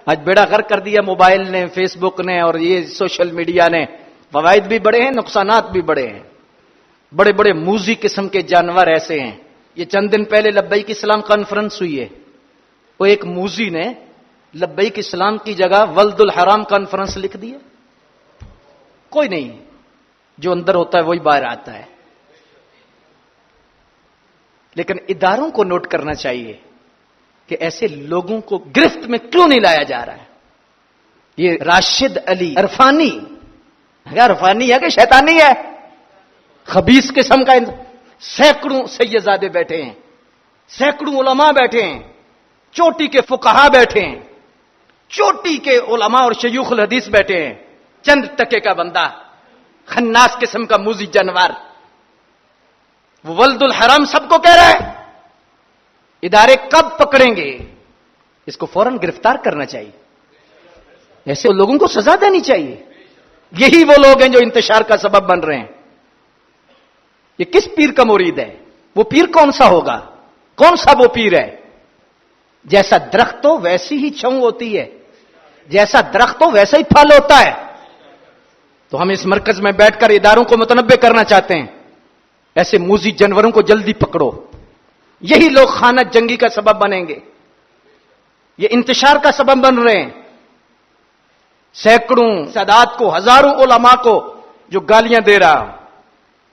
آج بیڑا غرق کر دیا موبائل نے، فیس بک نے اور یہ سوشل میڈیا نے. فوائد بھی بڑے ہیں، نقصانات بھی بڑے ہیں. بڑے بڑے موذی قسم کے جانور ایسے ہیں. یہ چند دن پہلے لبیک اسلام کانفرنس ہوئی ہے. وہ ایک موذی نے لبیک اسلام کی جگہ ولد الحرام کانفرنس لکھ دیا. کوئی نہیں، جو اندر ہوتا ہے وہی باہر آتا ہے. لیکن اداروں کو نوٹ کرنا چاہیے کہ ایسے لوگوں کو گرفت میں کیوں نہیں لایا جا رہا ہے. یہ راشد علی عرفانی عرفانی ہے کہ شیطانی ہے؟ خبیث قسم کا. سینکڑوں سیدزادے بیٹھے ہیں، سینکڑوں علماء بیٹھے ہیں، چوٹی کے فقہا بیٹھے ہیں، چوٹی کے علماء اور شیوخ الحدیث بیٹھے ہیں. چند ٹکے کا بندہ، خناس قسم کا موذی جانور، وہ ولد الحرام سب کو کہہ رہا ہے. ادارے کب پکڑیں گے؟ اس کو فوراً گرفتار کرنا چاہیے. ایسے لوگوں کو سزا دینی چاہیے. یہی وہ لوگ ہیں جو انتشار کا سبب بن رہے ہیں. یہ کس پیر کا مرید ہے؟ وہ پیر کون سا ہوگا؟ کون سا وہ پیر ہے؟ جیسا درخت ہو ویسی ہی چھاؤں ہوتی ہے، جیسا درخت ہو ویسا ہی پھل ہوتا ہے. تو ہم اس مرکز میں بیٹھ کر اداروں کو متنبع کرنا چاہتے ہیں، ایسے موذی جانوروں کو جلدی پکڑو. یہی لوگ خانہ جنگی کا سبب بنیں گے، یہ انتشار کا سبب بن رہے ہیں. سینکڑوں سادات کو، ہزاروں علماء کو جو گالیاں دے رہا.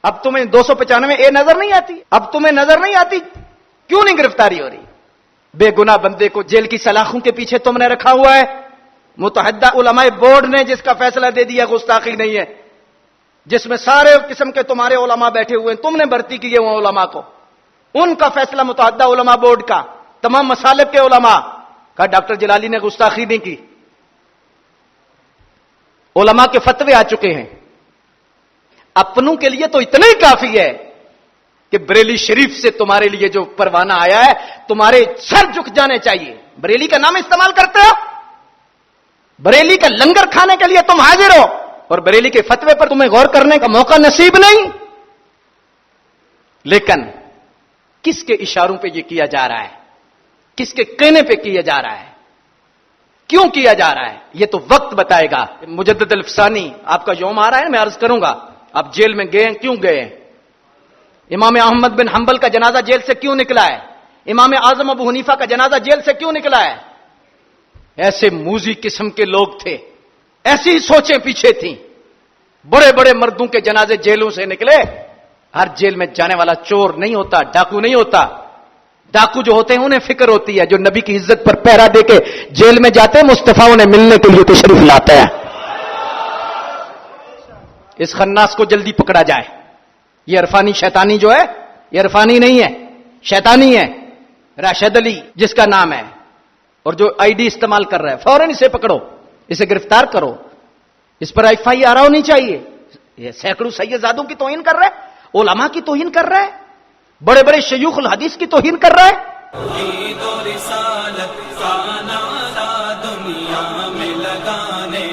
اب تمہیں 295 اے نظر نہیں آتی؟ اب تمہیں نظر نہیں آتی؟ کیوں نہیں گرفتاری ہو رہی؟ بے گناہ بندے کو جیل کی سلاخوں کے پیچھے تم نے رکھا ہوا ہے. متحدہ علماء بورڈ نے جس کا فیصلہ دے دیا گستاخی نہیں ہے، جس میں سارے قسم کے تمہارے علماء بیٹھے ہوئے ہیں، تم نے بھرتی کی ہے وہ علماء کو. ان کا فیصلہ متحدہ علماء بورڈ کا، تمام مسالک کے علماء کا. ڈاکٹر جلالی نے گستاخی نہیں کی. علماء کے فتوے آ چکے ہیں. اپنوں کے لیے تو اتنا ہی کافی ہے کہ بریلی شریف سے تمہارے لیے جو پروانہ آیا ہے تمہارے سر جھک جانے چاہیے. بریلی کا نام استعمال کرتے ہو، بریلی کا لنگر کھانے کے لیے تم حاضر ہو، اور بریلی کے فتوے پر تمہیں غور کرنے کا موقع نصیب نہیں. لیکن کس کے اشاروں پہ یہ کیا جا رہا ہے؟ کس کے کہنے پہ کیا جا رہا ہے؟ کیوں کیا جا رہا ہے؟ یہ تو وقت بتائے گا. مجدد الفسانی آپ کا یوم آ رہا ہے، میں عرض کروں گا آپ جیل میں گئے ہیں، کیوں گئے ہیں؟ امام احمد بن حنبل کا جنازہ جیل سے کیوں نکلا ہے؟ امام اعظم ابو حنیفہ کا جنازہ جیل سے کیوں نکلا ہے؟ ایسے موذی قسم کے لوگ تھے، ایسی سوچیں پیچھے تھیں. بڑے بڑے مردوں کے جنازے جیلوں سے نکلے. ہر جیل میں جانے والا چور نہیں ہوتا، ڈاکو نہیں ہوتا. ڈاکو جو ہوتے ہیں انہیں فکر ہوتی ہے، جو نبی کی عزت پر پہرا دے کے جیل میں جاتے ہیں مصطفیٰ انہیں ملنے کے لیے تشریف لاتا ہے. اس خناس کو جلدی پکڑا جائے. یہ عرفانی شیطانی جو ہے، یہ عرفانی نہیں ہے، شیطانی ہے. راشد علی جس کا نام ہے اور جو آئی ڈی استعمال کر رہا ہے، فوراً اسے پکڑو، اسے گرفتار کرو. اس پر FIR ہونی چاہیے. یہ سینکڑوں سیدزادوں کی توہین کر رہا ہے، علماء کی توہین کر رہا ہے، بڑے بڑے شیوخ الحدیث کی توہین کر رہا ہے. توحید و رسالت کا نعرہ دنیا میں لگانے